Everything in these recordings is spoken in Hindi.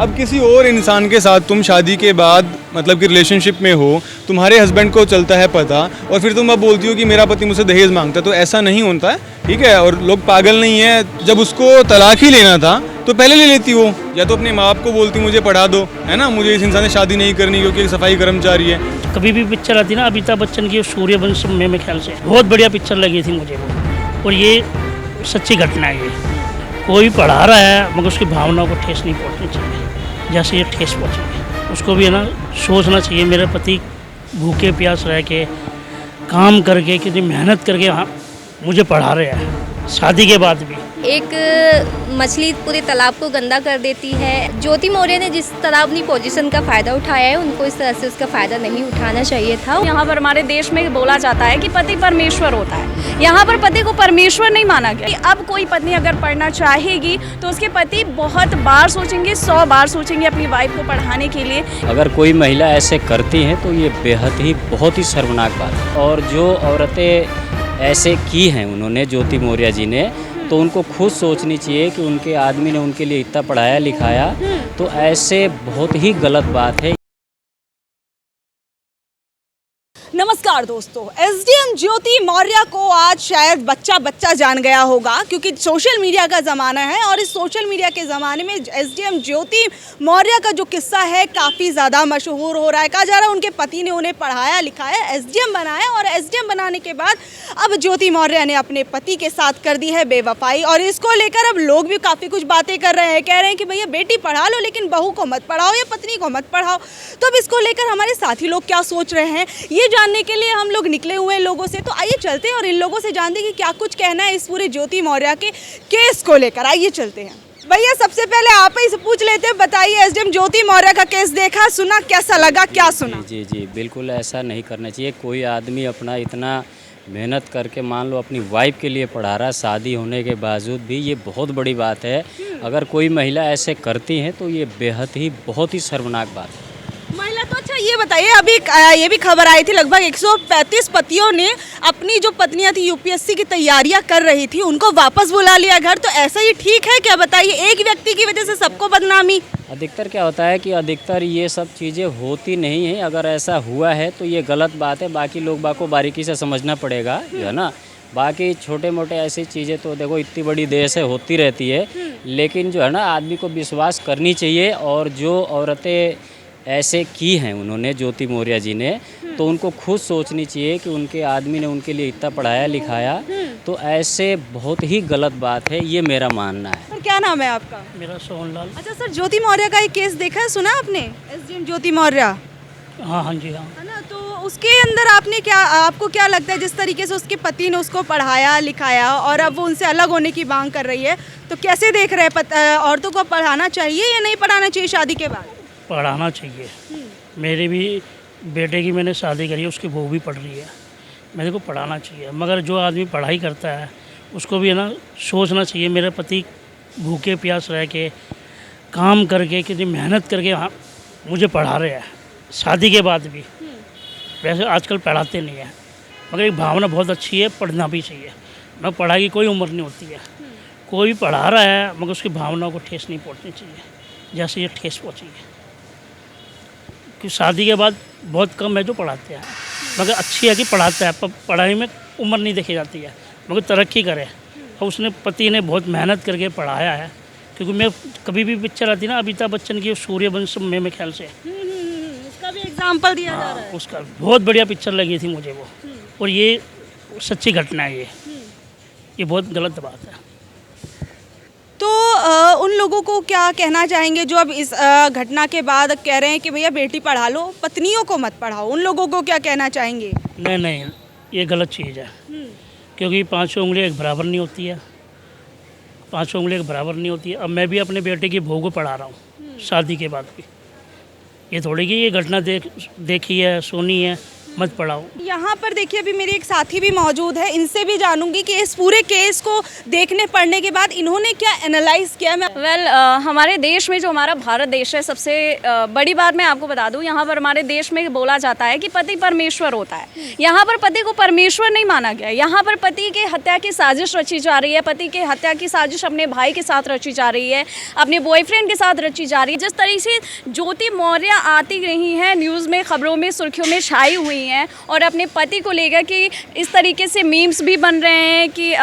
अब किसी और इंसान के साथ तुम शादी के बाद मतलब कि रिलेशनशिप में हो, तुम्हारे हस्बैंड को चलता है पता, और फिर तुम अब बोलती हो कि मेरा पति मुझसे दहेज मांगता है, तो ऐसा नहीं होता है, ठीक है। और लोग पागल नहीं है, जब उसको तलाक ही लेना था तो पहले ले लेती हो, या तो अपने माँ बाप को बोलती मुझे पढ़ा दो, है ना, मुझे इस इंसान से शादी नहीं करनी क्योंकि एक सफाई कर्मचारी है। कभी भी पिक्चर आती ना अमिताभ बच्चन की सूर्यवंशम में, मेरे ख्याल से बहुत बढ़िया पिक्चर लगी थी मुझे वो, और ये सच्ची घटना है। ये कोई पढ़ा रहा है मगर उसकी भावनाओं को ठेस नहीं पहुंचनी चाहिए, जैसे ये ठेस पहुंची उसको भी है ना सोचना चाहिए, मेरे पति भूखे प्यास रह के काम करके कितनी मेहनत करके हाँ मुझे पढ़ा रहे हैं, शादी के बाद भी। एक मछली पूरे तालाब को गंदा कर देती है। ज्योति मौर्य ने जिस तरह अपनी पोजीशन का फ़ायदा उठाया है, उनको इस तरह से उसका फ़ायदा नहीं उठाना चाहिए था। यहाँ पर हमारे देश में बोला जाता है कि पति परमेश्वर होता है, यहाँ पर पति को परमेश्वर नहीं माना गया। अब कोई पत्नी अगर पढ़ना चाहेगी तो उसके पति बहुत बार सोचेंगे, 100 बार सोचेंगे अपनी वाइफ को पढ़ाने के लिए। अगर कोई महिला ऐसे करती हैं तो ये बेहद ही बहुत ही शर्मनाक बात है। और जो औरतें ऐसे की हैं उन्होंने, ज्योति मौर्य जी ने, तो उनको खुद सोचनी चाहिए कि उनके आदमी ने उनके लिए इतना पढ़ाया लिखाया, तो ऐसे बहुत ही गलत बात है। नमस्कार दोस्तों, एसडीएम ज्योति मौर्य को आज शायद बच्चा जान गया होगा, क्योंकि सोशल मीडिया का ज़माना है और इस सोशल मीडिया के ज़माने में एसडीएम ज्योति मौर्य का जो किस्सा है काफ़ी ज़्यादा मशहूर हो रहा है। कहा जा रहा है उनके पति ने उन्हें पढ़ाया लिखाया, एसडीएम बनाया, और एसडीएम बनाने के बाद अब ज्योति मौर्य ने अपने पति के साथ कर दी है बेवफाई। और इसको लेकर अब लोग भी काफ़ी कुछ बातें कर रहे हैं, कह रहे हैं कि भैया बेटी पढ़ा लो लेकिन बहू को मत पढ़ाओ या पत्नी को मत पढ़ाओ। तो अब इसको लेकर हमारे साथी लोग क्या सोच रहे हैं ये जानने के लिए हम लोग निकले हुए हैं लोगों से। तो आइए चलते हैं और इन लोगों से जानते हैं कि क्या कुछ कहना है इस पूरे ज्योति मौर्य के केस को लेकर। आइए चलते हैं। भैया सबसे पहले आप ही से पूछ लेते हैं, बताइए एसडीएम ज्योति मौर्य का केस देखा, सुना, कैसा लगा, क्या सुना? जी जी बिल्कुल ऐसा नहीं करना चाहिए। कोई आदमी अपना इतना मेहनत करके मान लो अपनी वाइफ के लिए पढ़ा रहा, शादी होने के बावजूद भी, ये बहुत बड़ी बात है। अगर कोई महिला ऐसे करती हैं तो ये बेहद ही बहुत ही शर्मनाक बात है। महिला तो अच्छा ये बताइए, अभी ये भी खबर आई थी लगभग 135 पतियों ने अपनी जो पत्नियां थी यूपीएससी की तैयारियां कर रही थी उनको वापस बुला लिया घर, तो ऐसा ही ठीक है क्या? बताइए, एक व्यक्ति की वजह से सबको बदनामी। अधिकतर क्या होता है कि अधिकतर ये सब चीज़ें होती नहीं हैं। अगर ऐसा हुआ है तो ये गलत बात है, बाकी लोग बाग को बारीकी से समझना पड़ेगा, जो है ना। बाकी छोटे मोटे ऐसी चीज़ें तो देखो इतनी बड़ी देश है, होती रहती है, लेकिन जो है ना आदमी को विश्वास करनी चाहिए। और जो औरतें ऐसे की हैं उन्होंने, ज्योति मौर्य जी ने, तो उनको खुद सोचनी चाहिए कि उनके आदमी ने उनके लिए इतना पढ़ाया लिखाया, तो ऐसे बहुत ही गलत बात है, ये मेरा मानना है। सर क्या नाम है आपका? मेरा सोहनलाल। अच्छा सर, ज्योति मौर्य का एक केस देखा है, सुना आपने? एसडीएम ज्योति मौर्य, हाँ हाँ जी हाँ। है ना, तो उसके अंदर आपको क्या लगता है जिस तरीके से उसके पति ने उसको पढ़ाया लिखाया और अब वो उनसे अलग होने की मांग कर रही है, तो कैसे देख रहे हैं? औरतों को पढ़ाना चाहिए या नहीं पढ़ाना चाहिए शादी के बाद? पढ़ाना चाहिए। मेरे भी बेटे की मैंने शादी करी है, उसकी बहू भी पढ़ रही है, मेरे को पढ़ाना चाहिए। मगर जो आदमी पढ़ाई करता है उसको भी है ना सोचना चाहिए, मेरे पति भूखे प्यास रह के काम करके कितनी मेहनत करके हाँ मुझे पढ़ा रहे हैं, शादी के बाद भी। वैसे आजकल पढ़ाते नहीं हैं, मगर एक भावना बहुत अच्छी है, पढ़ना भी चाहिए। मगर पढ़ाई की कोई उम्र नहीं होती है। कोई पढ़ा रहा है मगर उसकी भावनाओं को ठेस नहीं पहुंचनी चाहिए, जैसे ये ठेस पहुंची है। कि शादी के बाद बहुत कम है जो पढ़ाते हैं, मगर अच्छी है कि पढ़ाता है, पढ़ाई में उम्र नहीं देखी जाती है, मगर तरक्की करे। और उसने पति ने बहुत मेहनत करके पढ़ाया है, क्योंकि मैं कभी भी पिक्चर आती ना अमिताभ बच्चन की सूर्यवंशम में, मेरे ख्याल से उसका भी एग्जाम्पल दिया जा रहा है। उसका बहुत बढ़िया पिक्चर लगी थी मुझे वो, और ये सच्ची घटना है। ये बहुत गलत बात है। तो उन लोगों को क्या कहना चाहेंगे जो अब इस घटना के बाद कह रहे हैं कि भैया बेटी पढ़ा लो, पत्नियों को मत पढ़ाओ? उन लोगों को क्या कहना चाहेंगे? नहीं, ये गलत चीज़ है, क्योंकि पाँचों उंगलियां एक बराबर नहीं होती है, पाँचों उंगलियां एक बराबर नहीं होती है। अब मैं भी अपने बेटे की बहू को पढ़ा रहा हूँ शादी के बाद भी। ये थोड़ी कि ये घटना देखी है, सुनी है, मत पढ़ाओ। यहाँ पर देखिए अभी मेरी एक साथी भी मौजूद है, इनसे भी जानूंगी कि इस पूरे केस को देखने पढ़ने के बाद इन्होंने क्या एनालाइज किया। मैं हमारे देश में जो हमारा भारत देश है, सबसे बड़ी बात मैं आपको बता दूं, यहाँ पर हमारे देश में बोला जाता है कि पति परमेश्वर होता है। यहाँ पर पति को परमेश्वर नहीं माना गया। यहाँ पर पति के हत्या की साजिश रची जा रही है। पति के हत्या की साजिश अपने भाई के साथ रची जा रही है, अपने बॉयफ्रेंड के साथ रची जा रही है। जिस तरीके से ज्योति मौर्य आती रही हैं न्यूज़ में, खबरों में, सुर्खियों में छाई हुई हैं और अपने पति को लेकर कि इस तरीके से मीम्स भी बन रहे हैं कि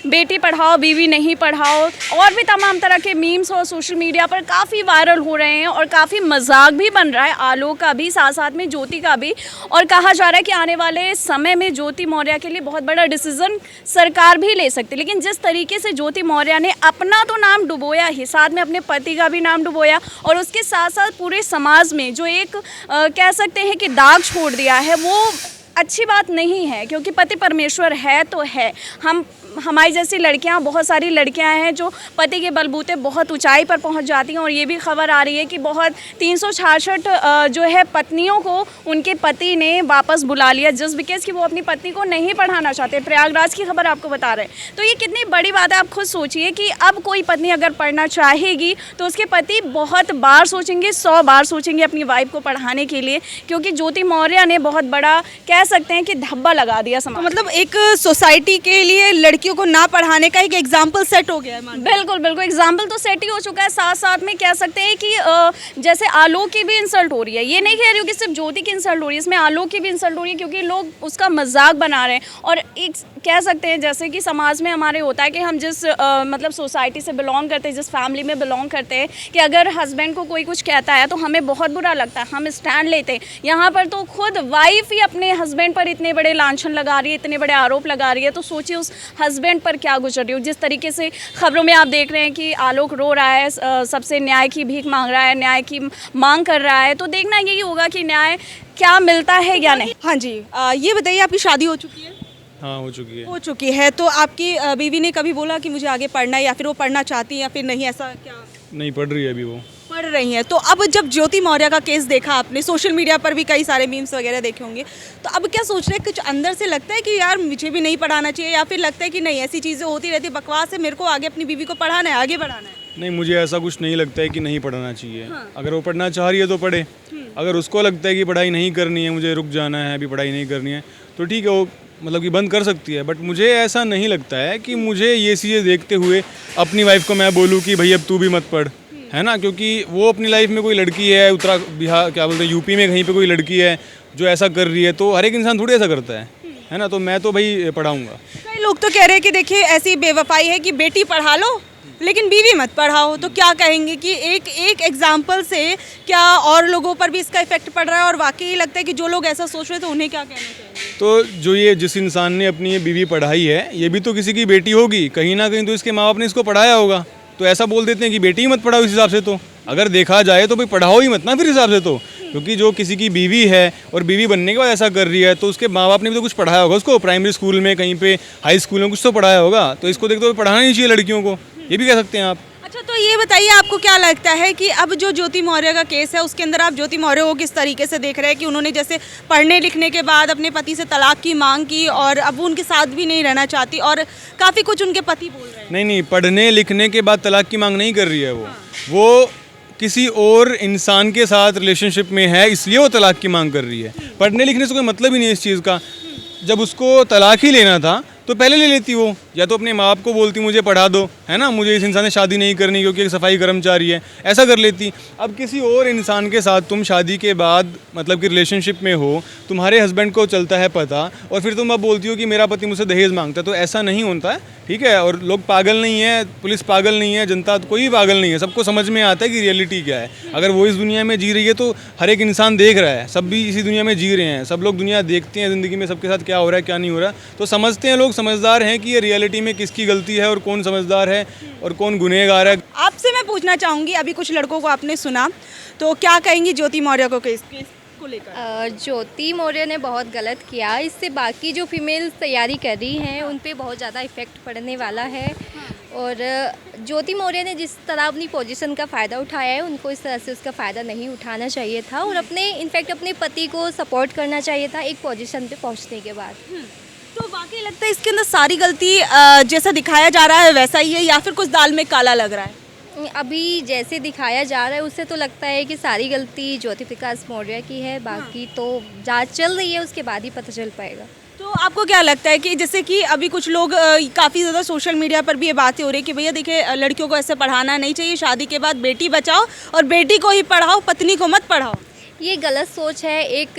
बेटी पढ़ाओ बीवी नहीं पढ़ाओ, और भी तमाम तरह के मीम्स और सोशल मीडिया पर काफ़ी वायरल हो रहे हैं और काफ़ी मजाक भी बन रहा है आलोक का भी, साथ साथ में ज्योति का भी। और कहा जा रहा है कि आने वाले समय में ज्योति मौर्य के लिए बहुत बड़ा डिसीजन सरकार भी ले सकती है। लेकिन जिस तरीके से ज्योति मौर्य ने अपना तो नाम डुबोया ही, साथ में अपने पति का भी नाम डुबोया और उसके साथ साथ पूरे समाज में जो एक कह सकते हैं कि दाग छोड़ दिया है, वो अच्छी बात नहीं है। क्योंकि पति परमेश्वर है तो है। हमारी जैसी लड़कियां, बहुत सारी लड़कियां हैं जो पति के बलबूते बहुत ऊंचाई पर पहुंच जाती हैं। और ये भी खबर आ रही है कि बहुत 366 जो है पत्नियों को उनके पति ने वापस बुला लिया, जस्ट बिकॉज कि वो अपनी पत्नी को नहीं पढ़ाना चाहते। प्रयागराज की खबर आपको बता रहे हैं। तो ये कितनी बड़ी बात है। आप खुद सोचिए कि अब कोई पत्नी अगर पढ़ना चाहेगी तो उसके पति बहुत बार सोचेंगे, 100 बार सोचेंगे अपनी वाइफ को पढ़ाने के लिए। क्योंकि ज्योति मौर्य ने बहुत बड़ा कह सकते हैं कि धब्बा लगा दिया समाज। तो मतलब एक सोसाइटी के लिए लड़कियों को ना पढ़ाने का एक एग्जाम्पल सेट हो गया है। बिल्कुल बिल्कुल, एग्जाम्पल तो सेट ही हो चुका है। साथ साथ में कह सकते हैं कि जैसे आलोक की भी इंसल्ट हो रही है। ये नहीं कह रही हूँ कि सिर्फ ज्योति की इंसल्ट हो रही है, इसमें आलोक की भी इंसल्ट हो रही है क्योंकि लोग उसका मजाक बना रहे हैं। और एक कह सकते हैं जैसे कि समाज में हमारे होता है कि हम जिस मतलब सोसाइटी से बिलोंग करते हैं, जिस फैमिली में बिलोंग करते हैं, कि अगर हस्बैंड को कोई कुछ कहता है तो हमें बहुत बुरा लगता है, हम स्टैंड लेते हैं। यहाँ पर तो खुद वाइफ ही अपने हस्बैंड पर इतने बड़े लांछन लगा रही है, इतने बड़े आरोप लगा रही है। तो सोचिए उस हस्बैंड पर क्या गुजर रही हो। जिस तरीके से खबरों में आप देख रहे हैं कि आलोक रो रहा है, सबसे न्याय की भीख मांग रहा है, न्याय की मांग कर रहा है। तो देखना यही होगा कि न्याय क्या मिलता है या नहीं। हाँ जी, ये बताइए आपकी शादी हो चुकी है? हाँ हो चुकी है। तो आपकी बीवी ने कभी बोला कि मुझे आगे पढ़ना है, या फिर वो पढ़ना चाहती है या फिर नहीं, ऐसा क्या? नहीं पढ़ रही है अभी वो। पढ़ रही हैं। तो अब जब ज्योति मौर्य का केस देखा आपने, सोशल मीडिया पर भी कई सारे मीम्स वगैरह देखे होंगे, तो अब क्या सोच रहे हैं? कुछ अंदर से लगता है कि यार मुझे भी नहीं पढ़ाना चाहिए, या फिर लगता है कि नहीं ऐसी चीज़ें होती रहती, बकवास है, मेरे को आगे अपनी बीवी को पढ़ाना है, आगे बढ़ाना है? नहीं, मुझे ऐसा कुछ नहीं लगता है कि नहीं पढ़ना चाहिए। अगर वो पढ़ना चाह रही है तो पढ़े। अगर उसको लगता है कि पढ़ाई नहीं करनी है, मुझे रुक जाना है, अभी पढ़ाई नहीं करनी है, तो ठीक है, वो मतलब कि बंद कर सकती है। बट मुझे ऐसा नहीं लगता है कि मुझे ये चीज़ें देखते हुए अपनी वाइफ को मैं बोलूँ कि भाई अब तू भी मत पढ़, है ना। क्योंकि वो अपनी लाइफ में कोई लड़की है, बिहार क्या बोलते हैं, यूपी में कहीं पे कोई लड़की है जो ऐसा कर रही है, तो हर एक इंसान थोड़ी ऐसा करता है ना। तो मैं तो भाई पढ़ाऊँगा। कई लोग तो कह रहे हैं कि देखिए ऐसी बेवफाई है कि बेटी पढ़ा लो लेकिन बीवी मत पढ़ाओ। तो क्या कहेंगे कि एक एग्जाम्पल से क्या और लोगों पर भी इसका इफेक्ट पड़ रहा है, और वाकई लगता है कि जो लोग ऐसा सोच रहे थे उन्हें क्या कहना चाहिए? तो जो ये जिस इंसान ने अपनी ये बीवी पढ़ाई है, ये भी तो किसी की बेटी होगी, कहीं ना कहीं तो इसके माँ बाप ने इसको पढ़ाया होगा। तो ऐसा बोल देते हैं कि बेटी ही मत पढ़ाओ इस हिसाब से। तो अगर देखा जाए तो भाई पढ़ाओ ही मत ना फिर हिसाब से। तो क्योंकि जो किसी की बीवी है और बीवी बनने के बाद ऐसा कर रही है, तो उसके माँ बाप ने भी तो कुछ पढ़ाया होगा उसको, प्राइमरी स्कूल में, कहीं पे हाई स्कूल में कुछ तो पढ़ाया होगा। तो इसको देखते हुए पढ़ाना नहीं चाहिए लड़कियों को, ये भी कह सकते हैं आप। अच्छा, तो ये बताइए आपको क्या लगता है कि अब जो ज्योति मौर्य का केस है उसके अंदर आप ज्योति मौर्य को किस तरीके से देख रहे हैं कि उन्होंने जैसे पढ़ने लिखने के बाद अपने पति से तलाक की मांग की और अब वो उनके साथ भी नहीं रहना चाहती और काफ़ी कुछ उनके पति बोल रहे हैं? नहीं, पढ़ने लिखने के बाद तलाक की मांग नहीं कर रही है वो किसी और इंसान के साथ रिलेशनशिप में है, इसलिए वो तलाक की मांग कर रही है। पढ़ने लिखने से कोई मतलब ही नहीं है इस चीज़ का। जब उसको तलाक ही लेना था तो पहले ले लेती वो, या तो अपने माँ बाप को बोलती मुझे पढ़ा दो, है ना, मुझे इस इंसान से शादी नहीं करनी क्योंकि एक सफाई कर्मचारी है, ऐसा कर लेती। अब किसी और इंसान के साथ तुम शादी के बाद मतलब कि रिलेशनशिप में हो, तुम्हारे हस्बैंड को चलता है पता, और फिर तुम अब बोलती हो कि मेरा पति मुझसे दहेज मांगता है, तो ऐसा नहीं होता है, ठीक है। और लोग पागल नहीं है, पुलिस पागल नहीं है, जनता कोई भी पागल नहीं है, सबको समझ में आता है कि रियलिटी क्या है। अगर वो इस दुनिया में जी रही है तो हर एक इंसान देख रहा है, सब भी इसी दुनिया में जी रहे हैं, सब लोग दुनिया देखते हैं ज़िंदगी में सबके साथ क्या हो रहा है क्या नहीं हो रहा, तो समझते हैं, लोग समझदार हैं कि ये रियलिटी में किसकी गलती है और कौन समझदार है और कौन गुनहगार है। आपसे मैं पूछना चाहूँगी, अभी कुछ लड़कों को आपने सुना, तो क्या कहेंगी ज्योति मौर्य को केस को लेकर? ज्योति मौर्य ने बहुत गलत किया। इससे बाकी जो फीमेल्स तैयारी कर रही हैं उन पे बहुत ज़्यादा इफ़ेक्ट पड़ने वाला है। और ज्योति मौर्य ने जिस तरह अपनी पोजीशन का फ़ायदा उठाया है उनको इस तरह से उसका फ़ायदा नहीं उठाना चाहिए था और इनफैक्ट अपने पति को सपोर्ट करना चाहिए था एक पोजीशन पे पहुंचने के बाद। तो वाकई लगता है इसके अंदर सारी गलती जैसा दिखाया जा रहा है वैसा ही है या फिर कुछ दाल में काला लग रहा है? अभी जैसे दिखाया जा रहा है उससे तो लगता है कि सारी गलती ज्योति प्रकाश मौर्य की है, बाकी तो जांच चल रही है, उसके बाद ही पता चल पाएगा। तो आपको क्या लगता है कि जैसे कि अभी कुछ लोग काफ़ी ज़्यादा सोशल मीडिया पर भी ये बातें हो रही है कि भैया देखिए लड़कियों को ऐसे पढ़ाना नहीं चाहिए, शादी के बाद बेटी बचाओ और बेटी को ही पढ़ाओ, पत्नी को मत पढ़ाओ? ये गलत सोच है। एक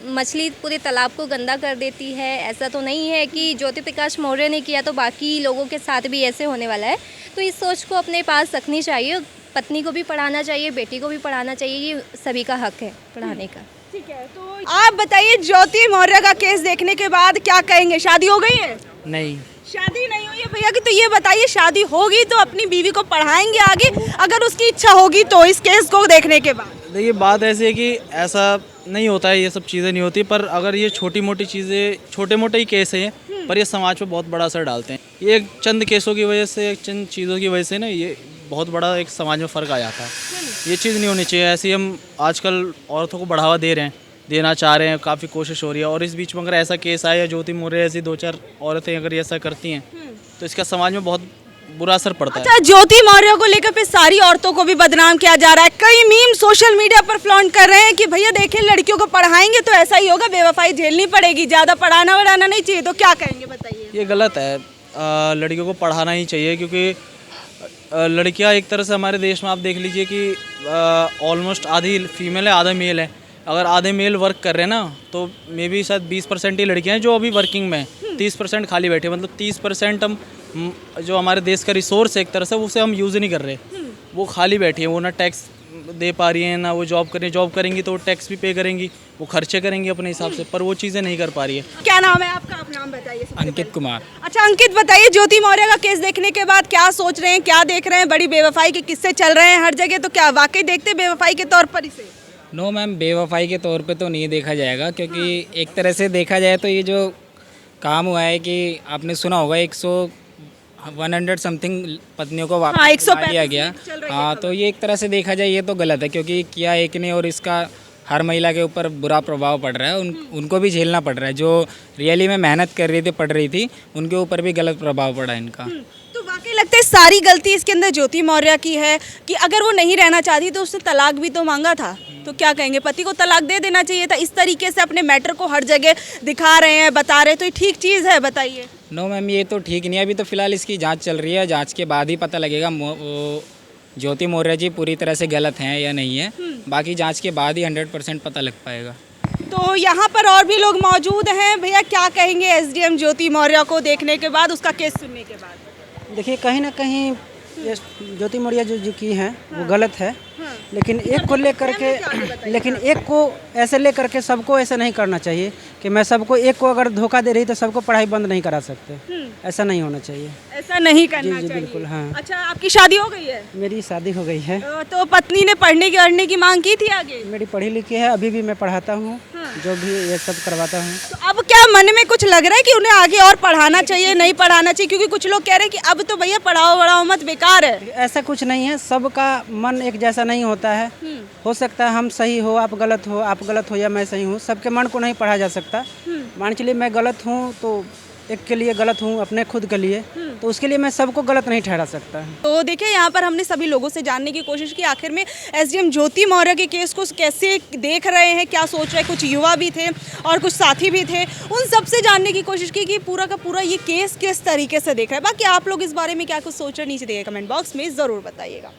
मछली पूरे तालाब को गंदा कर देती है। ऐसा तो नहीं है कि ज्योति प्रकाश मौर्य ने किया तो बाकी लोगों के साथ भी ऐसे होने वाला है। तो इस सोच को अपने पास रखनी चाहिए, पत्नी को भी पढ़ाना चाहिए, बेटी को भी पढ़ाना चाहिए, ये सभी का हक है पढ़ाने का। ठीक है, तो आप बताइए ज्योति मौर्य का केस देखने के बाद क्या कहेंगे? शादी हो गई है? नहीं, शादी नहीं हुई है भैया की, तो ये बताइए शादी होगी तो अपनी बीवी को पढ़ाएंगे आगे अगर उसकी इच्छा होगी तो इस केस को देखने के बाद? देखिए बात ऐसी है कि ऐसा नहीं होता है, ये सब चीज़ें नहीं होती, पर अगर ये छोटी मोटी चीज़ें, छोटे मोटे ही केस हैं पर ये समाज पे बहुत बड़ा असर डालते हैं। ये एक चंद केसों की वजह से, एक चंद चीज़ों की वजह से ना ये बहुत बड़ा एक समाज में फ़र्क आ जाता है। ये चीज़ नहीं होनी चाहिए। ऐसे ही हम आजकल औरतों को बढ़ावा दे रहे हैं, देना चाह रहे हैं, काफ़ी कोशिश हो रही है, और इस बीच में अगर ऐसा केस आया, ज्योति मौर्य ऐसी 2-4 औरतें अगर ऐसा करती हैं तो इसका समाज में बहुत बुरा असर पड़ता है। अच्छा, ज्योति मौर्य को लेकर फिर सारी औरतों को भी बदनाम किया जा रहा है। कई मीम सोशल मीडिया पर फ्लॉन्ट कर रहे हैं कि भैया देखिए लड़कियों को पढ़ाएंगे तो ऐसा ही होगा, बेवफाई झेलनी पड़ेगी, ज़्यादा पढ़ाना वढ़ाना नहीं चाहिए। तो क्या कहेंगे बताइए? ये गलत है। लड़कियों को पढ़ाना ही चाहिए क्योंकि लड़कियां एक तरह से हमारे देश में आप देख लीजिए कि ऑलमोस्ट आधी फीमेल है, आधा मेल है। अगर आधे मेल वर्क कर रहे हैं ना तो मे बी शायद 20% ही लड़कियां हैं जो अभी वर्किंग में हैं, 30% खाली बैठे। मतलब 30% हम जो हमारे देश का रिसोर्स है एक तरह से उसे हम यूज़ नहीं कर रहे, वो खाली बैठी है। वो ना टैक्स दे पा रही हैं, ना वो जॉब कर रही है। जॉब करेंगी तो वो टैक्स भी पे करेंगी, वो खर्चे करेंगी अपने हिसाब से, पर वो चीज़ें नहीं कर पा रही है। क्या नाम है आपका? आप नाम बताइए सबसे अंकित पहले। कुमार। अच्छा अंकित, बताइए ज्योति मौर्य का केस देखने के बाद क्या सोच रहे हैं, क्या देख रहे हैं? बड़ी बेवफाई के किस्से चल रहे हैं हर जगह, तो क्या वाकई देखते बेवफाई के तौर पर इसे? नो मैम, बेवफाई के तौर पे तो नहीं देखा जाएगा, क्योंकि एक तरह से देखा जाए तो ये जो काम हुआ है कि आपने सुना होगा 100 समथिंग पत्नियों को वापस 135 दिया गया। हाँ, तो ये एक तरह से देखा जाए ये तो गलत है, क्योंकि किया एक ने और इसका हर महिला के ऊपर बुरा प्रभाव पड़ रहा है। उनको भी झेलना पड़ रहा है। जो रियली में मेहनत कर रही थी, पढ़ रही थी, उनके ऊपर भी गलत प्रभाव पड़ा है इनका। तो वाकई लगता है सारी गलती इसके अंदर ज्योति मौर्य की है कि अगर वो नहीं रहना चाहती तो उसने तलाक भी तो मांगा था। तो क्या कहेंगे, पति को तलाक दे देना चाहिए था? इस तरीके से अपने मैटर को हर जगह दिखा रहे हैं, बता रहे हैं, तो ये ठीक चीज़ है? बताइए। नो मैम, ये तो ठीक नहीं है। अभी तो फिलहाल इसकी जांच चल रही है, जांच के बाद ही पता लगेगा ज्योति मौर्य जी पूरी तरह से गलत हैं या नहीं है। बाकी जांच के बाद ही 100% पता लग पाएगा। तो यहाँ पर और भी लोग मौजूद हैं। भैया क्या कहेंगे एसडीएम ज्योति मौर्य को देखने के बाद, उसका केस सुनने के बाद? देखिए कहीं ना कहीं ये ज्योति मौर्य जो की हैं वो गलत है, लेकिन एक को लेकर के, लेकिन एक को ऐसे लेकर के सबको ऐसे नहीं करना चाहिए कि मैं सबको, एक को अगर धोखा दे रही तो सबको पढ़ाई बंद नहीं करा सकते। ऐसा नहीं होना चाहिए। ऐसा नहीं करना जी चाहिए। बिल्कुल। हाँ, अच्छा, आपकी शादी हो गई है? मेरी शादी हो गई है। तो पत्नी ने पढ़ने की मांग की थी आगे? मेरी पढ़ी लिखी है, अभी भी मैं पढ़ाता हूँ, जो भी ये सब करवाता हूँ। तो अब क्या मन में कुछ लग रहा है कि उन्हें आगे और पढ़ाना चाहिए, नहीं पढ़ाना चाहिए? क्योंकि कुछ लोग कह रहे हैं कि अब तो भैया पढ़ाओ वढ़ाओ मत, बेकार है। ऐसा कुछ नहीं है, सबका मन एक जैसा नहीं होता है। हो सकता है हम सही हो, आप गलत हो, आप गलत हो या मैं सही हूँ, सबके मन को नहीं पढ़ा जा सकता। मान चलिए मैं गलत हूँ तो एक के लिए गलत हूँ, अपने खुद के लिए, तो उसके लिए मैं सबको गलत नहीं ठहरा सकता। तो देखिए यहाँ पर हमने सभी लोगों से जानने की कोशिश की आखिर में एसडीएम ज्योति मौर्य के केस को कैसे देख रहे हैं, क्या सोच रहे हैं। कुछ युवा भी थे और कुछ साथी भी थे, उन सब से जानने की कोशिश की कि पूरा का पूरा ये केस किस तरीके से देख रहा है। बाकी आप लोग इस बारे में क्या कुछ सोच रहे हैं, नीचे दिए कमेंट बॉक्स में ज़रूर बताइएगा।